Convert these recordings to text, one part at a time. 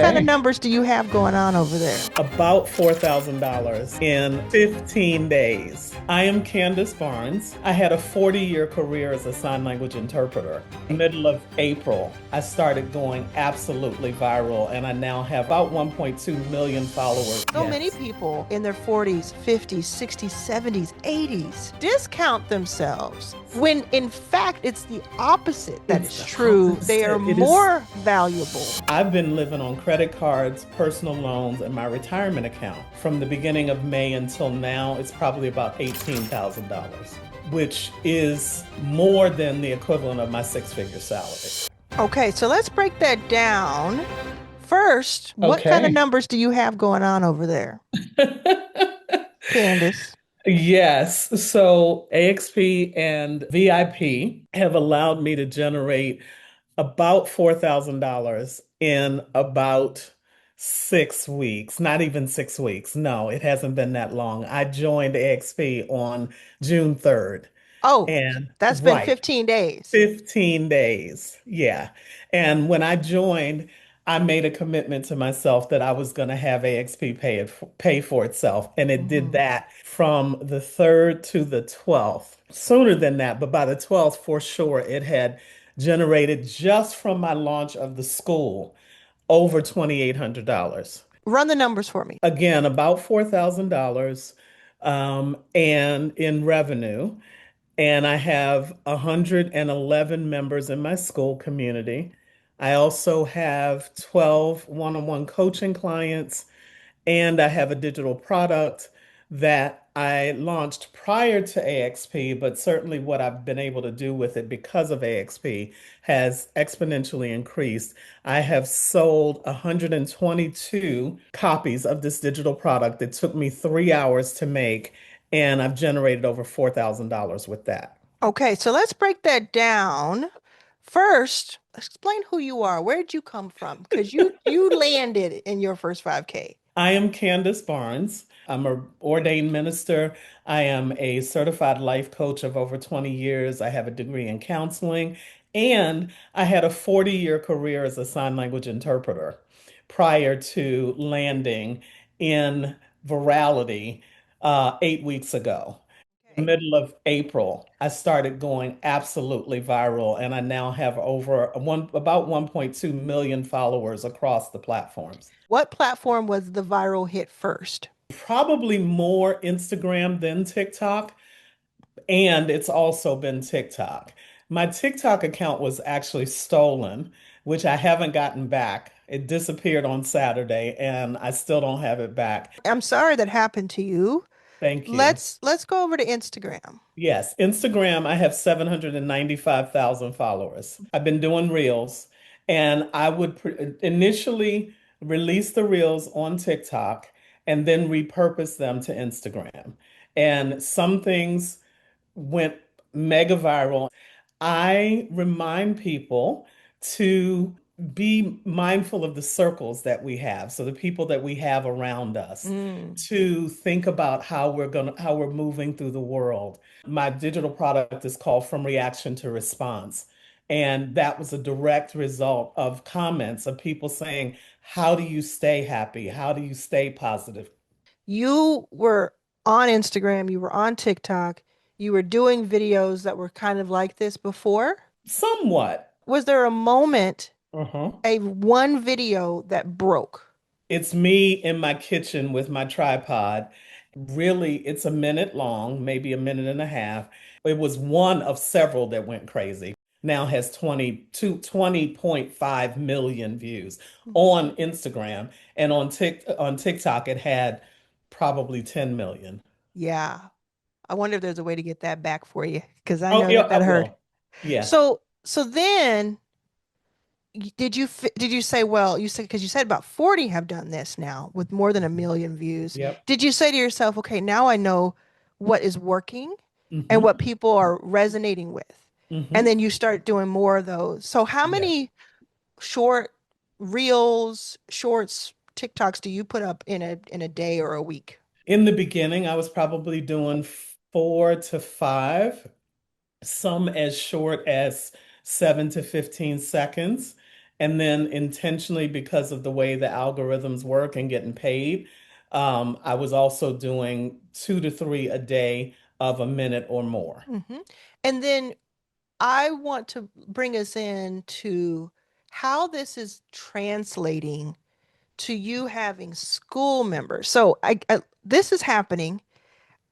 kind of Okay. numbers do you have going on over there? About $4,000 in 15 days. I am Candace Barnes. I had a 40-year career as a sign language interpreter. Middle of April, I started going absolutely viral, and I now have about 1.2 million followers. So many Yes. people in their 40s, 50s, 60s, 70s, 80s discount themselves when in fact it's the opposite that It's is the true. They are opposite. It is. more valuable. I've been living on credit cards, personal loans, and my retirement account. From the beginning of May until now, it's probably about $18,000, which is more than the equivalent of my six-figure salary. Okay, so let's break that down. First, what kind of Okay. numbers do you have going on over there, Candace? Yes. So AXP and VIP have allowed me to generate about $4,000 in about 6 weeks, not even 6 weeks. No, it hasn't been that long. I joined AXP on June 3rd. Oh, And that's been right, 15 days. 15 days. Yeah. And when I joined, I made a commitment to myself that I was going to have AXP pay for itself. And it did Mhm. that from the 3rd to the 12th. Sooner than that, but by the 12th, for sure, it had generated just from my launch of the school over $2,800. Run the numbers for me. Again, about $4,000 and in revenue. And I have 111 members in my school community. I also have 12 one-on-one coaching clients, and I have a digital product that I launched prior to AXP, but certainly what I've been able to do with it because of AXP has exponentially increased. I have sold 122 copies of this digital product. It took me 3 hours to make, and I've generated over $4,000 with that. Okay, so let's break that down. First, explain who you are. Where did you come from? Because you landed in your first 5K. I am Candace Barnes. I'm an ordained minister. I am a certified life coach of over 20 years. I have a degree in counseling, and I had a 40-year career as a sign language interpreter prior to landing in virality 8 weeks ago. Okay. Middle of April, I started going absolutely viral, and I now have about 1.2 million followers across the platforms. What platform was the viral hit first? Probably more Instagram than TikTok, and it's also been TikTok. My TikTok account was actually stolen, which I haven't gotten back. It disappeared on Saturday, and I still don't have it back. I'm sorry that happened to you. Thank you. Let's go over to Instagram. Yes, Instagram, I have 795,000 followers. I've been doing reels, and I would initially release the reels on TikTok and then repurpose them to Instagram. And some things went mega viral. I remind people to be mindful of the circles that we have. So the people that we have around us, Mm. to think about how we're moving through the world. My digital product is called From Reaction to Response. And that was a direct result of comments of people saying, how do you stay happy? How do you stay positive? You were on Instagram, you were on TikTok, you were doing videos that were kind of like this before. Somewhat. Was there a moment, Uh-huh. a one video that broke? It's me in my kitchen with my tripod. Really, it's a minute long, maybe a minute and a half. It was one of several that went crazy. Now has 20.5 million views Mhm. on Instagram, and on TikTok it had probably 10 million. Yeah. I wonder if there's a way to get that back for you because I Oh, know yeah, that I that hurt. will. Yeah. So then did you say, well, you said, because you said about 40 have done this now with more than a million views. Yep. Did you say to yourself, okay, now I know what is working and Hmm. what people are resonating with? And Hmm. then you start doing more of those. So how Yes. many short reels, shorts, TikToks do you put up in a day or a week? In the beginning, I was probably doing 4 to 5, some as short as 7 to 15 seconds. And then intentionally, because of the way the algorithms work and getting paid, I was also doing 2 to 3 a day of a minute or more. Hmm. And then I want to bring us into how this is translating to you having school members. So this is happening.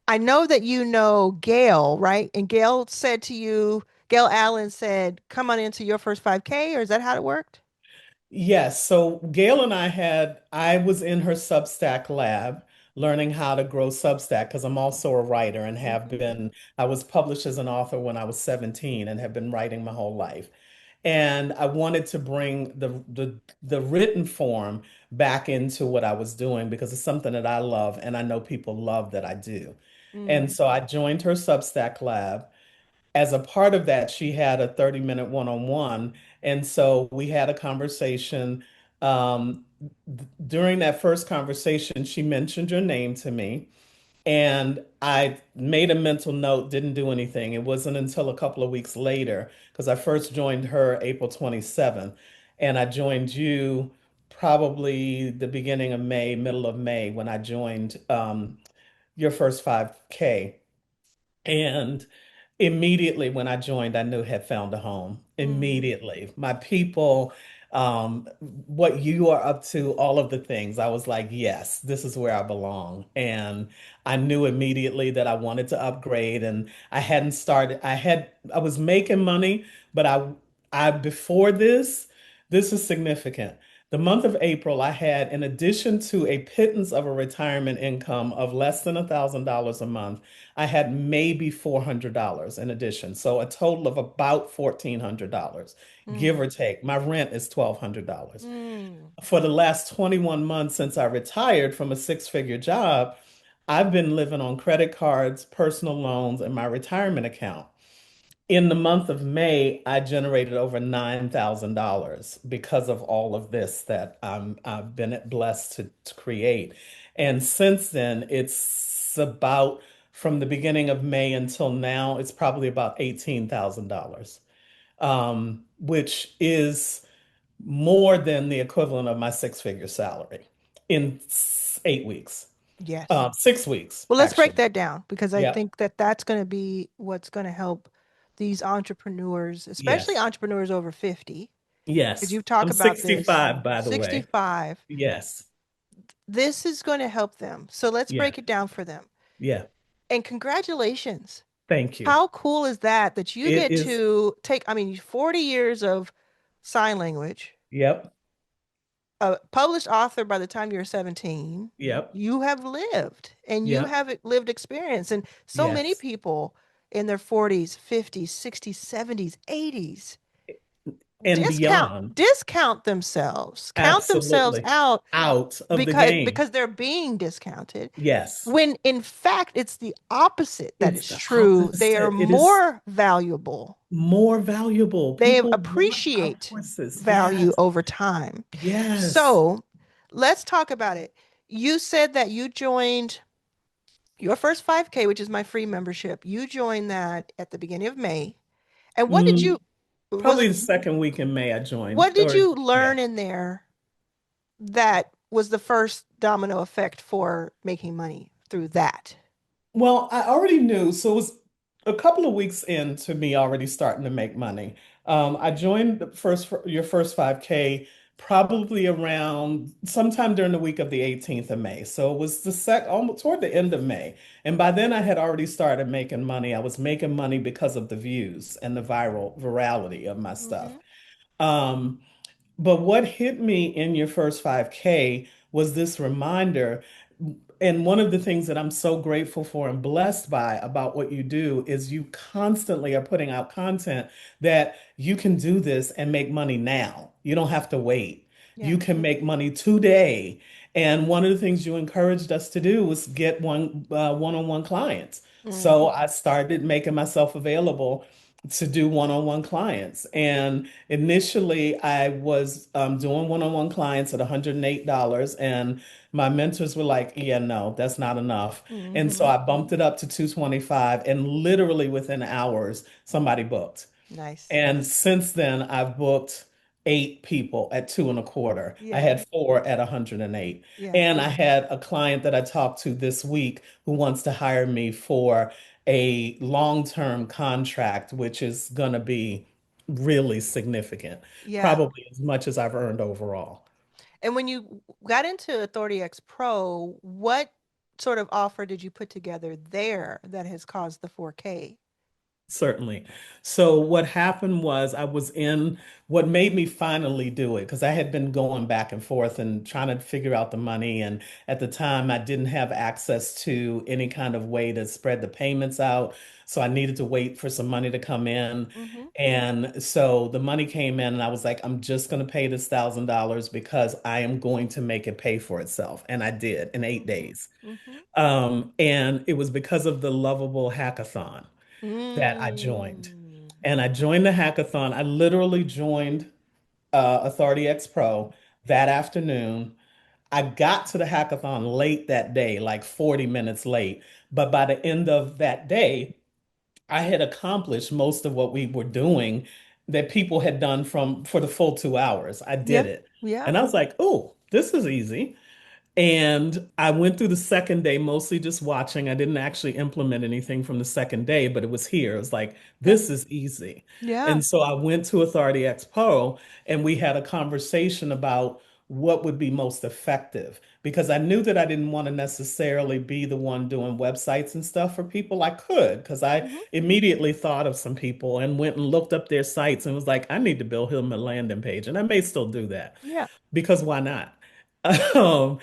I know that you know Gail, right? And Gail said to you, Gail Allen said, "Come on into your first 5K," or is that how it worked? Yes. So Gail and I was in her Substack lab learning how to grow Substack because I'm also a writer and have Hmm. been, I was published as an author when I was 17 and have been writing my whole life. And I wanted to bring the written form back into what I was doing because it's something that I love and I know people love that I do. And Mm, so I joined her Substack lab. As a part of that, she had a 30-minute one-on-one. And so we had a conversation. During that first conversation, she mentioned your name to me. And I made a mental note, didn't do anything. It wasn't until a couple of weeks later, because I first joined her April 27th, and I joined you probably the beginning of May, middle of May, when I joined your first 5K. And immediately when I joined, I knew I had found a home. mm, Immediately. My people, what you are up to, all of the things, I was like, yes, this is where I belong. And I knew immediately that I wanted to upgrade. And I hadn't started, I was making money, but before this is significant. The month of April, I had, in addition to a pittance of a retirement income of less than $1,000 a month, I had maybe $400 in addition. So a total of about $1,400, give mm, or take. My rent is $1,200. mm, For the last 21 months since I retired from a six-figure job, I've been living on credit cards, personal loans, and my retirement account. In the month of May, I generated over $9,000 because of all of this that I've been blessed to create. And since then, it's about from the beginning of May until now, it's probably about $18,000, which is more than the equivalent of my six-figure salary in 8 weeks, yes. 6 weeks, Well, let's break actually. that down because I Yep. think that that's going to be what's going to help these entrepreneurs, especially Yes. entrepreneurs over 50, because Yes. you talk I'm about this 65, by the way. 65. Yes. This is going to help them. So let's Yeah. break it down for them. Yeah. And congratulations. Thank you. How cool is that that you It get is. to take, I mean, 40 years of sign language, Yep. a published author by the time you're 17, Yep. you have lived and you Yep. have lived experience. And so many Yes. people in their 40s, 50s, 60s, 70s, 80s And beyond. discount themselves, count themselves Absolutely. out Out of the because game. they're being discounted. Yes. When in fact it's the opposite that It's is the true. They are opposite. It is more valuable. more valuable. They People want our appreciate voices. value Yes. over time. Yes. So let's talk about it. You said that you joined your first 5K, which is my free membership. You joined that at the beginning of May. And what did Mm, you, was probably it, the second week in May I what joined. did Or you yeah. learn in there that was the first domino effect for making money through that? Well, I already knew, so it was a couple of weeks into me already starting to make money. I joined your first 5K probably around sometime during the week of the 18th of May. So it was the almost toward the end of May. And by then I had already started making money. I was making money because of the views and the virality of my stuff. Mm-hmm. Um, but what hit me in your first 5K was this reminder. And one of the things that I'm so grateful for and blessed by about what you do is you constantly are putting out content that you can do this and make money now. You don't have to wait. Yeah. You can make money today. And one of the things you encouraged us to do was get one-on-one clients. So Mm-hmm. I started making myself available to do one-on-one clients. And initially, I was doing one-on-one clients at $108, and my mentors were like, "Yeah, no, that's not enough." And so Mm-hmm. I bumped it up to 225, and literally within hours, somebody booked. Nice. And since then, I've booked 8 people at 2.25. I Yeah. had 4 at 108. Yeah. And I had a client that I talked to this week who wants to hire me for a long-term contract, which is going to be really significant, Yeah. probably as much as I've earned overall. And when you got into Authority X Pro, what sort of offer did you put together there that has caused the 4K? Certainly. So what happened was I was in what made me finally do it because I had been going back and forth and trying to figure out the money. And at the time, I didn't have access to any kind of way to spread the payments out. So I needed to wait for some money to come in. Mm-hmm. And so the money came in, and I was like, I'm just going to pay this $1,000 because I am going to make it pay for itself. And I did in 8 days. Mm-hmm. And it was because of the Lovable Hackathon that I joined. Mm. And I joined the hackathon. I literally joined Authority X Pro that afternoon. I got to the hackathon late that day, like 40 minutes late. But by the end of that day, I had accomplished most of what we were doing that people had done for the full 2 hours. I Yeah. did it. Yeah. And I was like, oh, this is easy. And I went through the second day mostly just watching. I didn't actually implement anything from the second day, but it was here. It was like, Yeah. this is easy. Yeah. And so I went to Authority Expo and we had a conversation about what would be most effective because I knew that I didn't want to necessarily be the one doing websites and stuff for people. I could because I Mm-hmm. immediately thought of some people and went and looked up their sites and was like, I need to build him a landing page. And I may still do that Yeah. because why not? Um,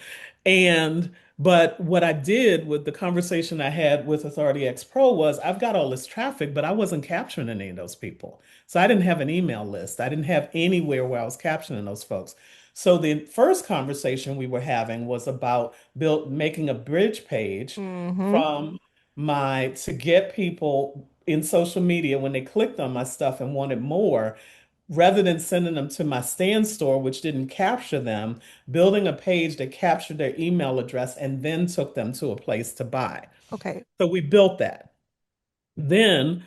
but what I did with the conversation I had with Authority X Pro was I've got all this traffic, but I wasn't capturing any of those people. So I didn't have an email list. I didn't have anywhere where I was capturing those folks. So the first conversation we were having was about making a bridge page Mm-hmm. from my to get people in social media when they clicked on my stuff and wanted more rather than sending them to my stand store, which didn't capture them, building a page that captured their email address and then took them to a place to buy. Okay. So we built that. Then,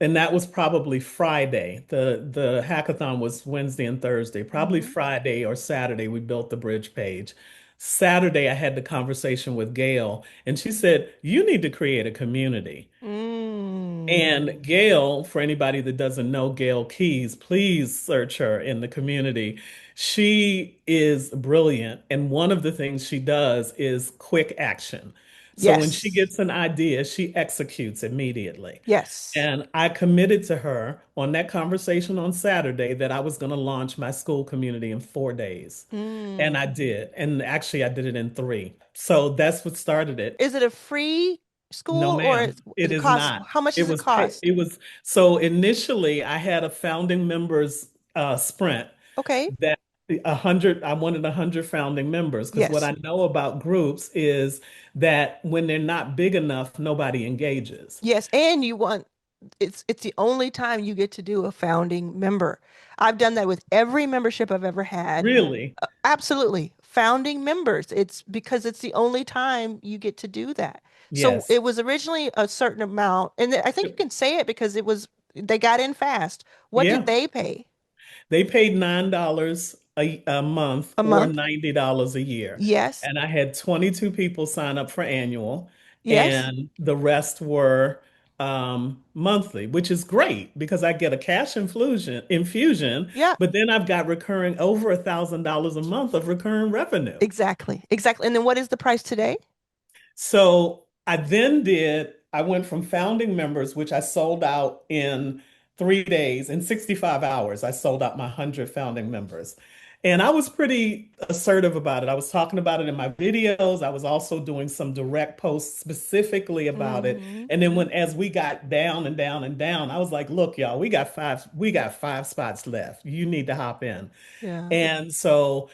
and that was probably Friday. The hackathon was Wednesday and Thursday. Probably Mm-hmm. Friday or Saturday, we built the bridge page. Saturday, I had the conversation with Gail, and she said, you need to create a community. Mm. And Gail, for anybody that doesn't know Gail Keys, please search her in the community. She is brilliant. And one of the things she does is quick action. So when she Yes. gets an idea, she executes immediately. Yes. And I committed to her on that conversation on Saturday that I was going to launch my school community in 4 days. And Mm. I did. And actually, I did it in 3. So that's what started it. Is it a free No, school or ma'am, is it it is cost? not. How much It does it was pay, cost? it was so initially I had a founding members sprint Okay. that 100 I wanted 100 founding members because what Yes. I know about groups is that when they're not big enough, nobody engages. Yes. And you want it's the only time you get to do a founding member. I've done that with every membership I've ever had. Really? Absolutely. Founding members. It's because it's the only time you get to do that. So Yes. it was originally a certain amount, and I think you can say it because it was they got in fast. What did Yeah. they pay They paid $9 a month a or month? $90 a year. Yes. And I had 22 people sign up for annual, Yes. and the rest were monthly, which is great because I get a cash infusion, Yeah. but then I've got recurring over $1,000 a month of recurring revenue. Exactly. Exactly. And then what is the price today? So I went from founding members, which I sold out in 3 days. In 65 hours, I sold out my 100 founding members. And I was pretty assertive about it. I was talking about it in my videos. I was also doing some direct posts specifically about it. Mm-hmm. And then as we got down and down and down, I was like, look, y'all, we got five spots left. You need to hop in. Yeah. And so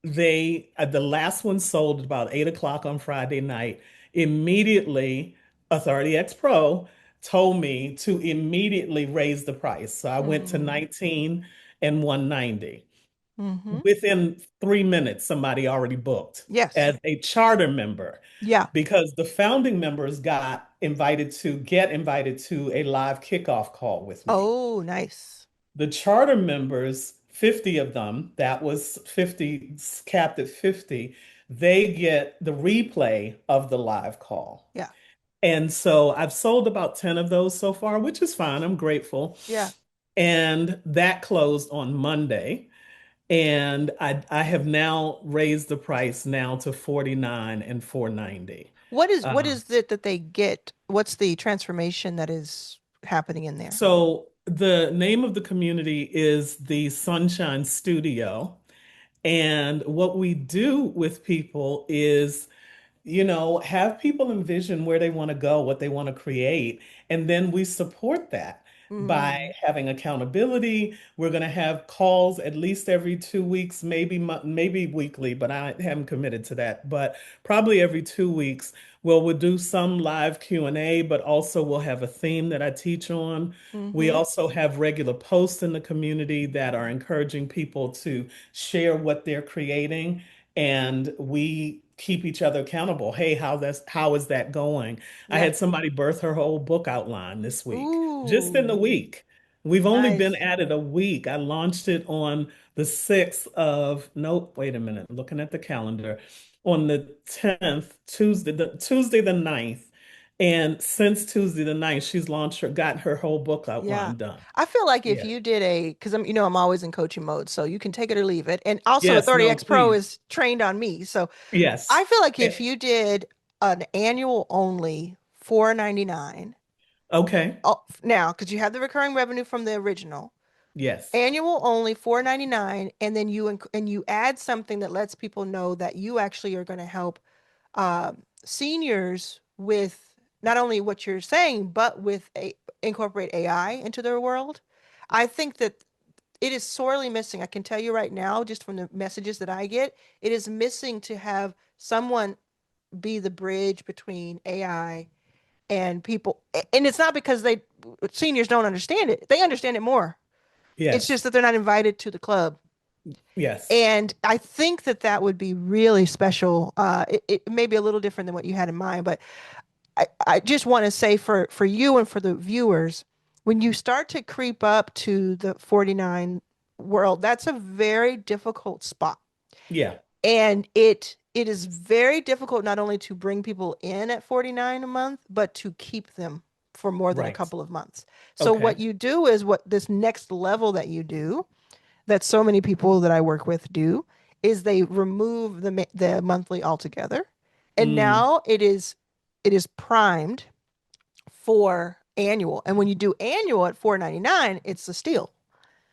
the last one sold at about 8 o'clock on Friday night. Immediately, Authority X Pro told me to immediately raise the price. So I went to Mm. 19 and 190. Mm-hmm. Within 3 minutes, somebody already booked Yes. as a charter member Yeah. because the founding members get invited to a live kickoff call with me. Oh, nice. The charter members 50 of them, that was 50, capped at 50, they get the replay of the live call. Yeah. And so I've sold about 10 of those so far, which is fine. I'm grateful. Yeah. And that closed on Monday. And I have now raised the price now to 49 and 490. What Um, is it that they get? What's the transformation that is happening in there? so the name of the community is the Sunshine Studio. And what we do with people is have people envision where they want to go, what they want to create, and then we support that by Mm, having accountability. We're going to have calls at least every 2 weeks, maybe weekly, but I haven't committed to that. But probably every 2 weeks, we'll do some live Q&A, but also we'll have a theme that I teach on. We mm-hmm. also have regular posts in the community that are encouraging people to share what they're creating, and we keep each other accountable. Hey, how is that going? I Yeah. had somebody birth her whole book outline this week, just in the Ooh, week. We've only been nice. at it a week. I launched it on the 6th of, nope, wait a minute, looking at the calendar, on the 10th, Tuesday the 9th. And since Tuesday the 9th, she's got her whole book Yeah. outline done. I feel like if Yeah. you did because I'm always in coaching mode, so you can take it or leave it. And also Yes, no, Authority X Pro please. is trained on me. So Yes. I feel like Eh, if you did an annual only 499, Okay. oh, now because you have the recurring revenue from the original, Yes. annual only 499, and then you add something that lets people know that you actually are going to help seniors with not only what you're saying, but with incorporate AI into their world. I think that it is sorely missing. I can tell you right now, just from the messages that I get, it is missing to have someone be the bridge between AI and people. And it's not because seniors don't understand it. They understand it more. It's Yes. just that they're not invited to the club. Yes. And I think that that would be really special. It may be a little different than what you had in mind, but I just want to say for you and for the viewers, when you start to creep up to the 49 world, that's a very difficult spot. Yeah. And it is very difficult not only to bring people in at 49 a month, but to keep them for more than a Right. couple of months. So what Okay. you do is what this next level that you do, that so many people that I work with do, is they remove the monthly altogether. And Mm. now it is primed for annual. And when you do annual at 499, it's a steal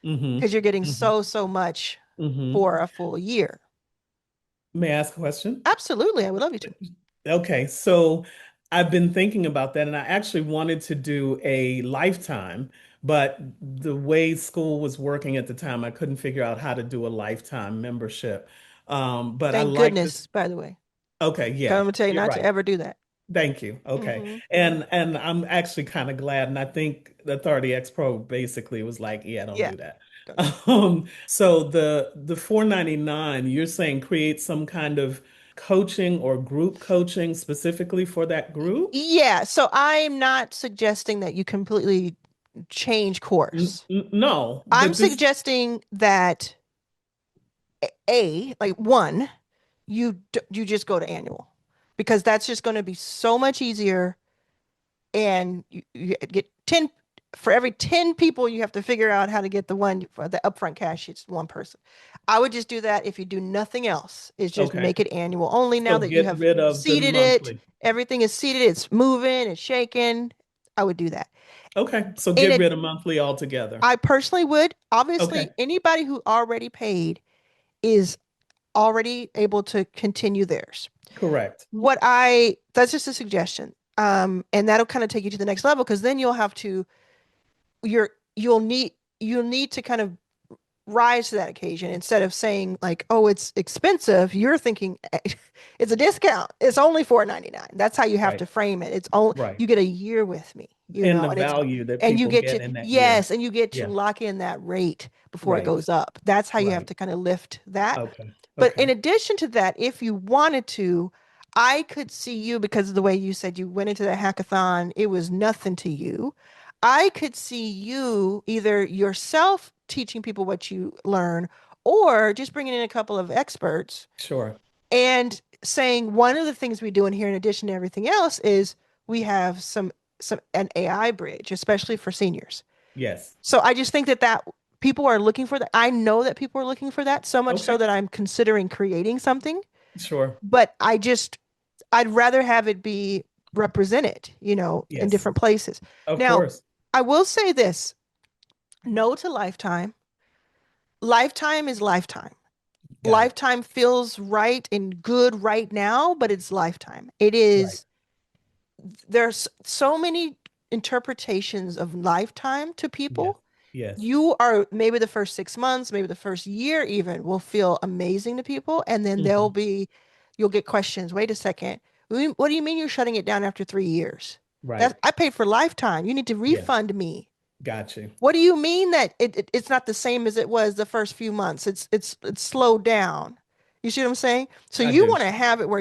Mm-hmm. because you're getting Mm-hmm. so much Mm-hmm. for a full year. May I ask a question? Absolutely, I would love you to. Okay, so I've been thinking about that, and I actually wanted to do a lifetime, but the way school was working at the time, I couldn't figure out how to do a lifetime membership. But I Thank like this. goodness, by the way. Okay, 'Cause I'm yeah, gonna tell you you're not to right. ever do that. Thank you. Okay. Hmm. And I'm actually kind of glad. And I think the Authority X Pro basically was like, yeah, don't Yeah, do that. don't do that. So the 499, you're saying create some kind of coaching or group coaching specifically for that group? Yeah, so I'm not suggesting that you completely change course. No, I'm but this, suggesting that like one, you just go to annual because that's just going to be so much easier, and you get 10 for every 10 people you have to figure out how to get the one for the upfront cash. It's one person. I would just do that if you do nothing else, is just okay. make it annual only. Now So that you get have rid of the seeded it, monthly. everything is seeded, it's moving, it's shaking. I would do that. Okay. So And get rid of monthly altogether. I personally would. Okay. Obviously, anybody who already paid is already able to continue theirs. Correct. That's just a suggestion. And that'll kind of take you to the next level because then you're, you'll need to kind of rise to that occasion instead of saying like, oh, it's expensive. You're thinking it's a discount. It's only 499. That's how you have Right. to frame it. It's only Right. you get a year with me, And the and it's value that and you people get get to in that year. yes, and you get to Yeah. lock in that rate before it Right. goes up. That's how you have Right. to kind of lift that. Okay. But in Okay. addition to that, if you wanted to, I could see you because of the way you said you went into the hackathon, it was nothing to you. I could see you either yourself teaching people what you learn or just bringing in a couple of experts Sure. and saying one of the things we do in here, in addition to everything else, is we have some an AI bridge, especially for seniors. Yes. So I just think that people are looking for that. I know that people are looking for that so much so Okay. that I'm considering creating something, Sure. but I'd rather have it be represented, in Yes. different places. Of Now, course. I will say this, no to lifetime. Lifetime is lifetime. Got it. Lifetime feels right and good right now, but it's lifetime. Right. There's so many interpretations of lifetime to Yes. people. Yes. You are maybe the first 6 months, maybe the first year even will feel amazing to people. And then Hmm. you'll get questions. Wait a second. What do you mean you're shutting it down after 3 years? Right. I paid for lifetime. You need to Yeah. refund me. Got you. What do you mean that it's not the same as it was the first few months? It's slowed down. You see what I'm saying? So I you do. want to have it where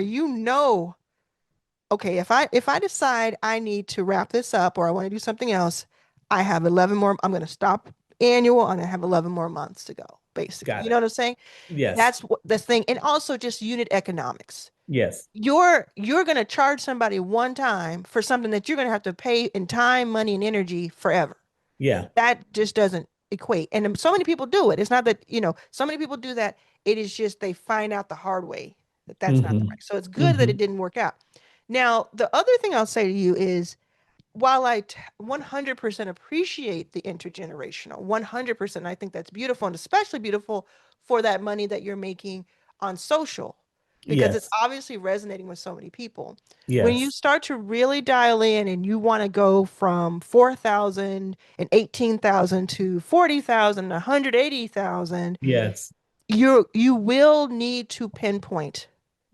okay, if I decide I need to wrap this up or I want to do something else, I have 11 more. I'm going to stop annual and I have 11 more months to go, basically. Got You know it. what I'm saying? Yes. That's what the thing. And also just unit economics. Yes. You're going to charge somebody one time for something that you're going to have to pay in time, money, and energy forever. Yeah. That just doesn't equate. And so many people do it. It's not that, so many people do that. It is just they find out the hard way that that's not the Hmm. right. So it's good that it Hmm. didn't work out. Now, the other thing I'll say to you is while 100% appreciate the intergenerational, 100%, I think that's beautiful and especially beautiful for that money that you're making on social because it's Yes. obviously resonating with so many people. When you Yes. start to really dial in and you want to go from 4,000 and 18,000 to 40,000, 180,000, Yes. you will need to pinpoint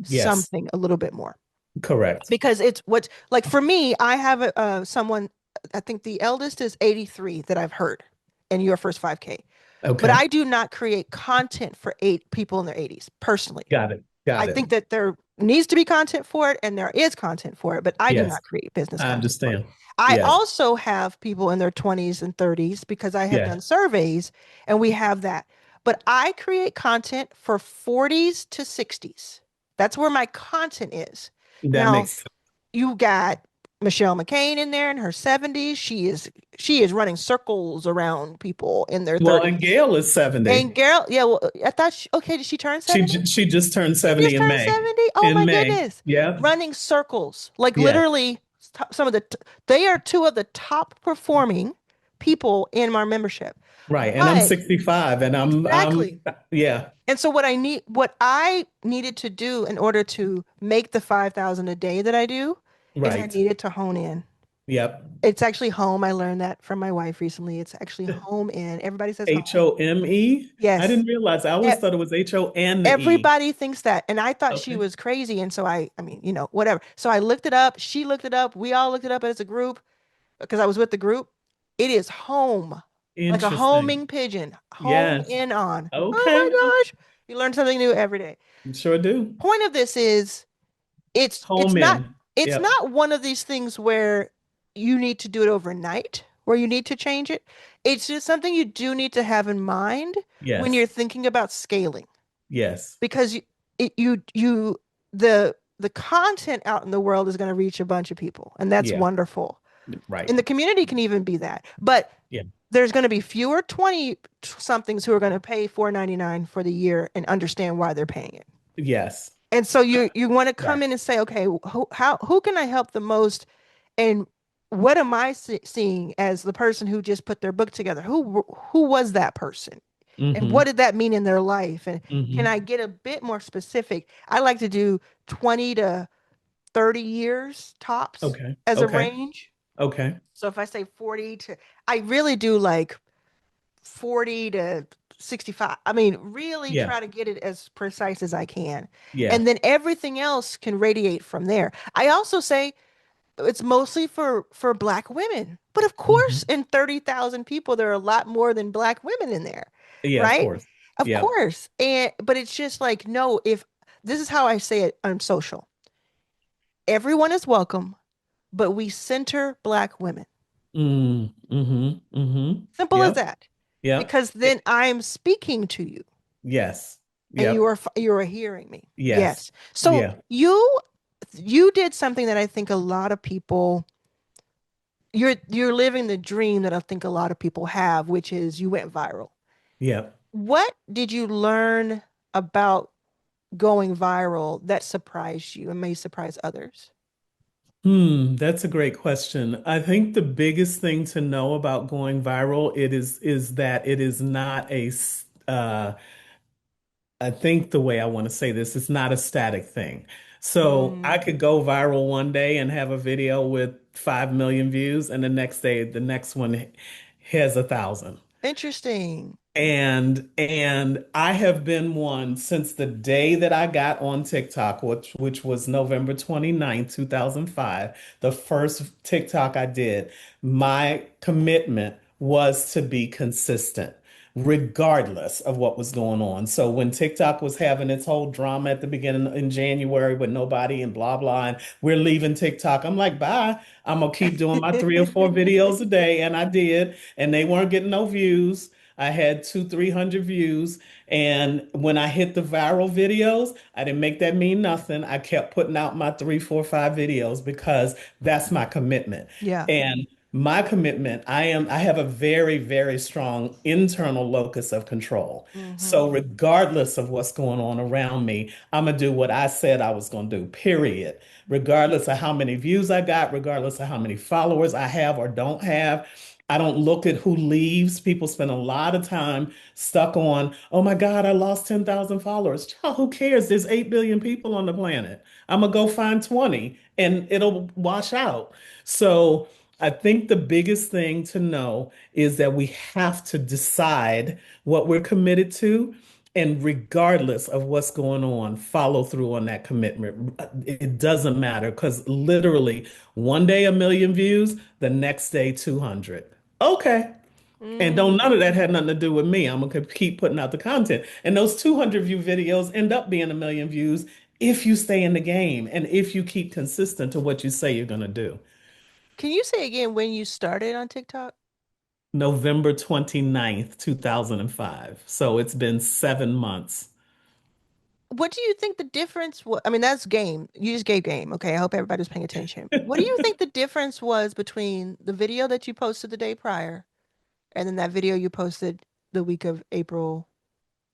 Yes. something a little bit more Correct. because it's what like for me I have someone. I think the eldest is 83 that I've heard in your first 5K, but Okay. I do not create content for eight people in their 80s personally. Got it. I Got it. think that there needs to be content for it and there is content for it, but I do Yes. not create business I content for it. understand. I Yes. also have people in their 20s and 30s because I have Yeah. done surveys and we have that. But I create content for 40s to 60s. That's where my content is. That Now, makes sense. you got Michelle McCain in there in her 70s. She is running circles around people in their Well, and 30s. Gail is 70. And Carol, yeah, well, I thought okay, did she turn 70? She just turned She just 70 in turned May. 70? Oh In my May. goodness. Yeah. Running circles. Like Yeah. literally some of they are two of the top performing people in our membership. Right. And I'm But 65 and exactly. yeah. And so what I needed to do in order to make the 5,000 a day that I do is I Right. needed to hone in. Yep. It's actually home. I learned that from my wife recently. It's actually home in. Everybody says home. HOME. I Yes. didn't realize. I E- always thought it was HO and the E. Everybody thinks that. And I thought she Okay. was crazy. And so I mean, whatever. So I looked it up. She looked it up. We all looked it up as a group because I was with the group. It is home, like a Interesting. homing pigeon, home Yes. in on. Oh Okay. my gosh. You learn something new every day. Sure do. Point of this is it's Home not in. it's Yep. not one of these things where you need to do it overnight, where you need to change it. It's just something you do need to have in mind when you're Yes. thinking about scaling Yes. because the content out in the world is going to reach a bunch of people and that's Yeah. wonderful. Right. And the community can even be that. But Yeah. there's going to be fewer 20 somethings who are going to pay 4.99 for the year and understand why they're paying it. Yes. And so you want to come Right. in and say, okay, who can I help the most, and what am I seeing as the person who just put their book together? Who was that person, and what Mm-hmm. did that mean in their life? And can I Mm-hmm. get a bit more specific? I like to do 20 to 30 years tops Okay. as a Okay. range. Okay. So if I say 40 to, I really do like 40 to 65. I mean, really Yeah. try to get it as precise as I can. Yeah. And then everything else can radiate from there. I also say it's mostly for black women. But of course, Hmm. in 30,000 people, there are a lot more than black women in there, Yeah, of right? course. Of Yeah. course. And but it's just like, no, if this is how I say it on social. Everyone is welcome, but we center black women. Simple as Yep. that. Yep. Because then I'm speaking to you Yes. and Yep. you are hearing me. Yes. Yes. So Yeah. you did something that I think a lot of people you're living the dream that I think a lot of people have, which is you went viral. Yep. What did you learn about going viral that surprised you and may surprise others? That's a great question. I think the biggest thing to know about going viral is that it is not I think the way I want to say this, it's not a static thing. So I Mm, could go viral one day and have a video with 5 million views, and the next day, the next one has 1,000. interesting. And I have been one since the day that I got on TikTok, which was November 29th, 2005, the first TikTok I did. My commitment was to be consistent, regardless of what was going on. So when TikTok was having its whole drama at the beginning in January with nobody and blah blah, and we're leaving TikTok, I'm like, bye. I'm gonna keep doing my 3 or 4 videos a day, and I did, and they weren't getting no views. I had 300 views. And when I hit the viral videos, I didn't make that mean nothing. I kept putting out my 3, 4, 5 videos because that's my commitment. Yeah. And my commitment, I have a very, very strong internal locus of control. Hmm. So regardless of what's going on around me, I'm gonna do what I said I was gonna do, period. Regardless of how many views I got, regardless of how many followers I have or don't have. I don't look at who leaves. People spend a lot of time stuck on, oh my God, I lost 10,000 followers. Child, who cares? There's 8 billion people on the planet. I'm going to go find 20 and it'll wash out. So I think the biggest thing to know is that we have to decide what we're committed to. And regardless of what's going on, follow through on that commitment. It doesn't matter because literally one day a million views, the next day 200. Okay. And don't none of Mm. that had nothing to do with me. I'm gonna keep putting out the content. And those 200 view videos end up being a million views if you stay in the game and if you keep consistent to what you say you're gonna do. Can you say again when you started on TikTok? November 29th, 2005. So it's been 7 months. What do you think the difference was? I mean, that's game. You just gave game. Okay. I hope everybody's paying attention. What do you think the difference was between the video that you posted the day prior and then that video you posted the week of April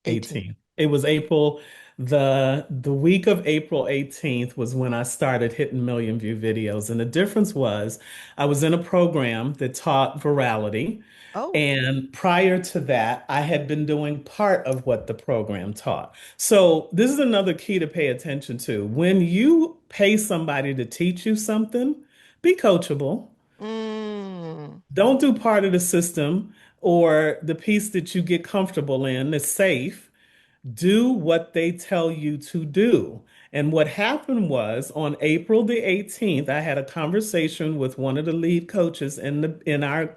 18th? 18. It was April, the week of April 18th was when I started hitting million view videos. And the difference was I was in a program that taught virality. Oh. And prior to that, I had been doing part of what the program taught. So this is another key to pay attention to. When you pay somebody to teach you something, be coachable. Mm. Don't do part of the system or the piece that you get comfortable in that's safe. Do what they tell you to do. And what happened was on April the 18th, I had a conversation with one of the lead coaches in our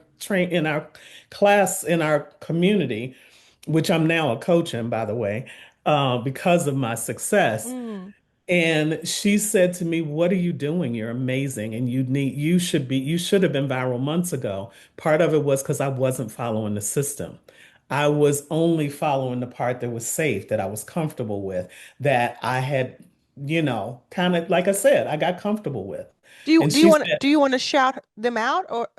class in our community, which I'm now a coach in, by the way, because of my success. Mm. And she said to me, "What are you doing? You're amazing. And you should have been viral months ago." Part of it was because I wasn't following the system. I was only following the part that was safe, that I was comfortable with, that I had, kind of, like I said, I got comfortable with. And she said, Do you want to shout them out or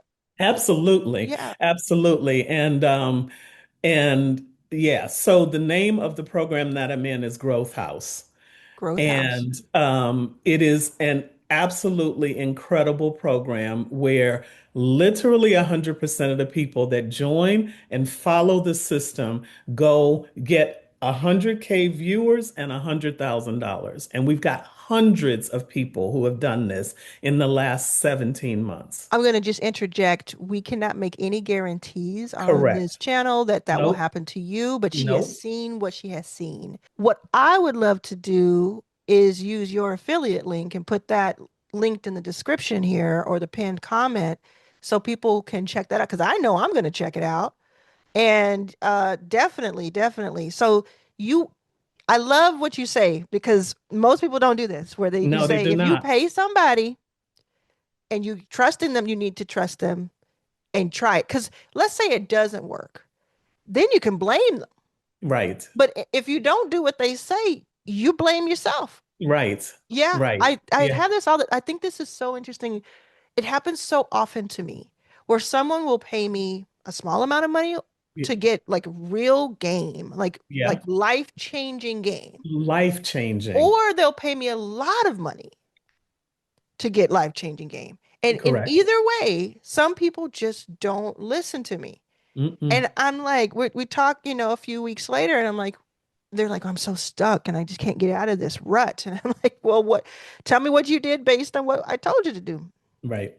absolutely, yeah, absolutely. And yeah, so the name of the program that I'm in is Growth House. Growth House. And it is an absolutely incredible program where literally 100% of the people that join and follow the system go get 100K viewers and $100,000. And we've got hundreds of people who have done this in the last 17 months. I'm going to just interject. We cannot make any guarantees on this Correct. channel that that will Nope. happen to you, but she has Nope. seen what she has seen. What I would love to do is use your affiliate link and put that linked in the description here or the pinned comment so people can check that out because I know I'm going to check it out. And definitely, definitely. So you I love what you say because most people don't do this where you No, they say do if you not. pay somebody and you trust in them, you need to trust them. and try it. Because let's say it doesn't work, then you can blame them. Right. But if you don't do what they say, you blame yourself. Right. Yeah, Right. I Yeah. have this all. I think this is so interesting. It happens so often to me where someone will pay me a small amount of money Y- to get like real game, like Yeah. life-changing game, Life changing. or they'll pay me a lot of money to get life-changing game. And in Correct. either way, some people just don't listen to me. Mm-mm. And I'm like, we talk, a few weeks later, and I'm like, they're like, I'm so stuck and I just can't get out of this rut. And I'm like, well, what? Tell me what you did based on what I told you to do. Right.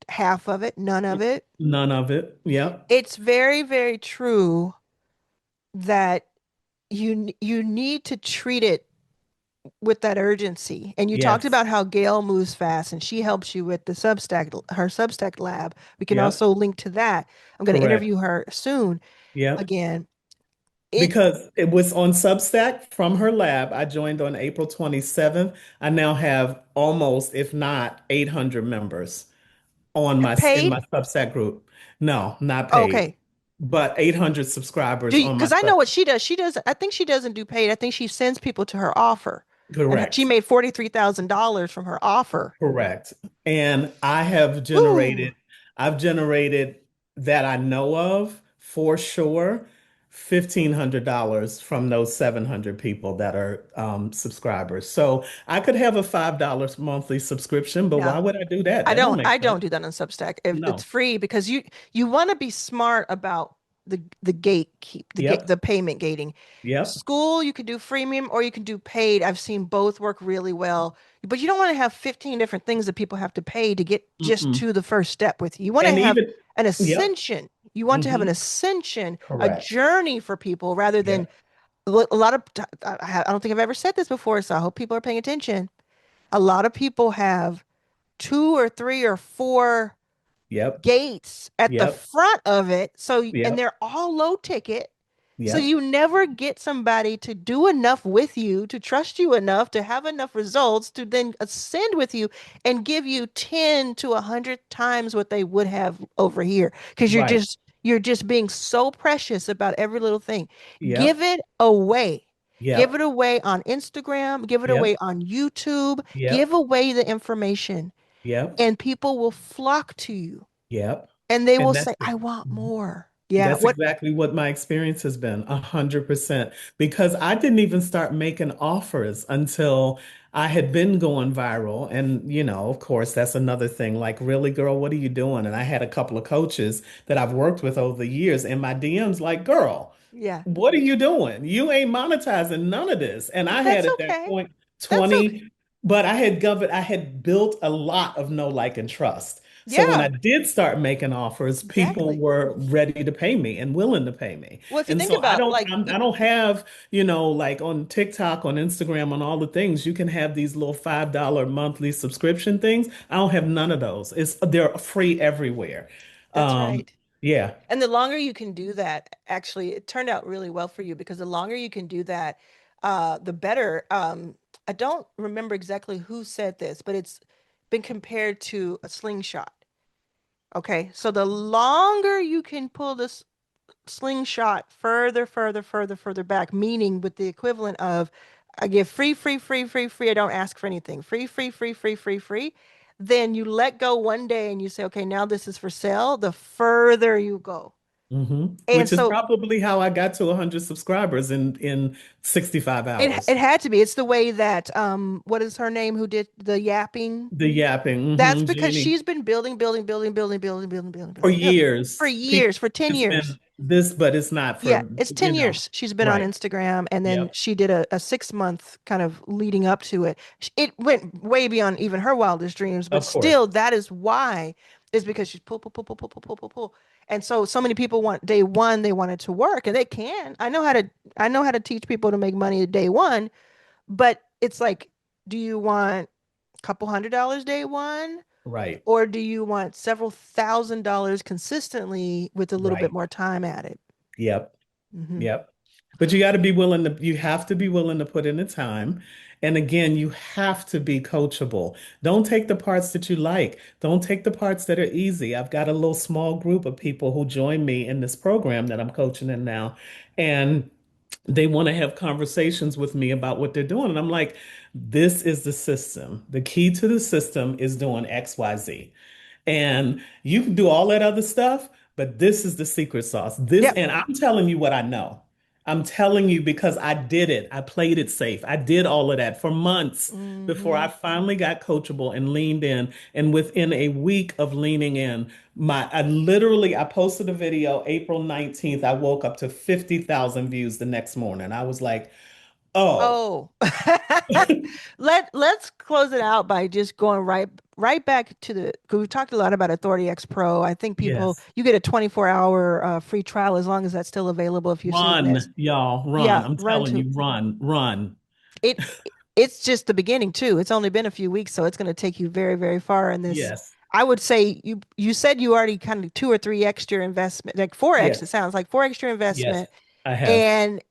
Half of it, none of it. None of it. Yep. It's very, very true that you need to treat it with that urgency. And you talked Yes. about how Gail moves fast and she helps you with the Substack, her Substack lab. We can Yep. also link to that. I'm going to Correct. interview her soon Yep. again. It Because it was on Substack from her lab. I joined on April 27th. I now have almost, if not 800 members on my in paid. my Substack group. No, not paid, Okay. but 800 subscribers Do you, on my because I know sub. what she does. She does, I think she doesn't do paid. I think she sends people to her offer. And she Correct. made $43,000 from her offer. Correct. And I have Woo. I've generated that I know of for sure, $1,500 from those 700 people that are subscribers. So I could have a $5 monthly subscription, but why No. would I do that? I That don't don't make I don't sense. do that on Substack. If it's No. free because you want to be smart about the gatekeep the Yep. payment gating. Yep. School, you can do freemium or you can do paid. I've seen both work really well. But you don't want to have 15 different things that people have to pay to get just Mm-mm. to the first step with you. You want to And have even, an yep. ascension. You want to have an Hmm. ascension, a Correct. journey for people rather than Yep. a lot of I don't think I've ever said this before, so I hope people are paying attention. A lot of people have two or three or four Yep. gates at the Yep. front of it. So, and Yep. they're all low ticket. So Yep. you never get somebody to do enough with you, to trust you enough, to have enough results, to then ascend with you and give you 10 to 100 times what they would have over here. Because Right. you're just being so precious about every little thing. Give Yep. it away. Give it Yep. away on Instagram, give it away Yep. on YouTube, give Yep. away the information, Yep. and people will flock to you Yep. and they And will that's say, I want more. Yeah. that's What? exactly what my experience has been, 100%. Because I didn't even start making offers until I had been going viral. And, of course, that's another thing. Like, really, girl, what are you doing? And I had a couple of coaches that I've worked with over the years in my DMs, like, girl, Yeah. what are you doing? You ain't monetizing none of this. And I That's had at that okay. point That's okay. 20, but I had built a lot of know, like, and trust. So when I Yeah, did start making offers, people exactly. were ready to pay me and willing to pay me. Well, if you And think so I about don't like, I don't have, like on TikTok, on Instagram, on all the things, you can have these little $5 monthly subscription things. I don't have none of those. They're free everywhere. that's Um, right. yeah. And the longer you can do that, actually, it turned out really well for you because the longer you can do that, the better. I don't remember exactly who said this, but it's been compared to a slingshot. Okay. So the longer you can pull this slingshot further, further, further, further back, meaning with the equivalent of I give free, free, free, free, free. I don't ask for anything. Free, free, free, free, free, free. Then you let go one day and you say, okay, now this is for sale. The further you go. And Which is so probably how I got to 100 subscribers in 65 it hours. had to be. It's the way that what is her name who did the yapping? The yapping, That's because Jeannie. she's been building, building, building, building, building, building, building, For building, building for years. People years, for 10 it's been years. this, but it's not Yeah, for, it's 10 years she's been on right. Instagram, and then Yep. she did a 6 month kind of leading up to it. It went way beyond even her wildest dreams, but Of course. still, that is why, is because she's pull, pull, pull, pull, pull, pull, pull, pull, pull. And so many people want day one, they want it to work, and they can. I know how to teach people to make money at day one, but it's like, do you want a couple $100 day one? Right. Or do you want several $1,000s consistently with a little bit Right. more time at it? Yep. Hmm. Yep. But you have to be willing to put in the time. And again, you have to be coachable. Don't take the parts that you like. Don't take the parts that are easy. I've got a little small group of people who join me in this program that I'm coaching in now. And they want to have conversations with me about what they're doing. And I'm like, this is the system. The key to the system is doing XYZ. And you can do all that other stuff, but this is the secret sauce. This, Yep. and I'm telling you what I know. I'm telling you because I did it. I played it safe. I did all of that for months before Hmm. I finally got coachable and leaned in. And within a week of leaning in, I posted a video April 19th. I woke up to 50,000 views the next morning. I was like, oh, Oh, let's close it out by just going right back to the, because we talked a lot about Authority X Pro. I think people, yes. you get a 24-hour free trial as long as that's still available if you're seeing this. Run, y'all, run. Yeah, I'm run telling to you, run, run. it. It's just the beginning too. It's only been a few weeks, so it's going to take you very, very far in this. Yes. I would say you said you already kind of two or three extra investment, like 4x. It Yes. sounds like four extra Yes. investment, I have. and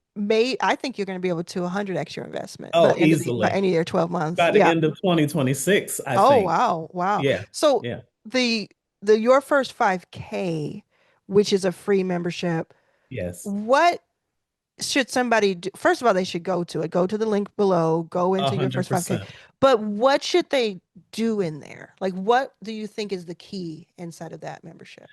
I think you're going to be able to 100 extra investment Oh, by easily. end of your 12 months. By the Yeah. end of 2026, I Oh think. wow, wow. Yeah. So Yeah. the your first 5K, which is a free membership, Yes. what should somebody do? First of all, they should go to it. Go to the link below, go A into your hundred first 5K. percent. But what should they do in there? Like what do you think is the key inside of that membership?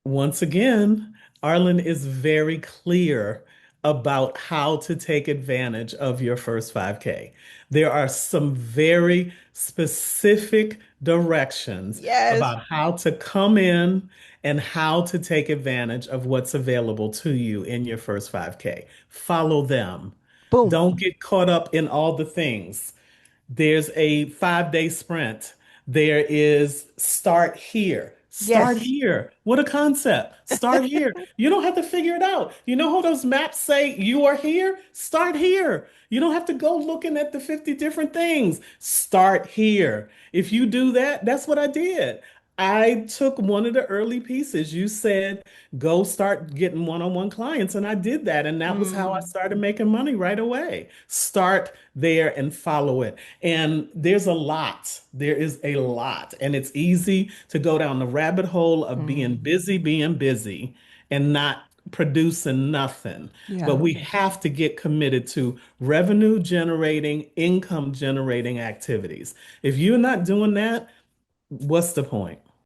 Once again, Arlen is very clear about how to take advantage of your first 5K. There are some very specific directions Yes. about how to come in and how to take advantage of what's available to you in your first 5K. Follow them. Boom. Don't get caught up in all the things. There's a 5-day sprint. There is start here. Start Yes. here. What a concept. Start here. You don't have to figure it out. You know how those maps say you are here? Start here. You don't have to go looking at the 50 different things. Start here. If you do that, that's what I did. I took one of the early pieces. You said, go start getting one-on-one clients. And I did that. And that was how I Mm, started making money right away. Start there and follow it. And there's a lot. There is a lot. And it's easy to go down the rabbit hole of mm, being busy, and not producing nothing. But yeah. we have to get committed to revenue generating, income generating activities. If you're not doing that, what's the point?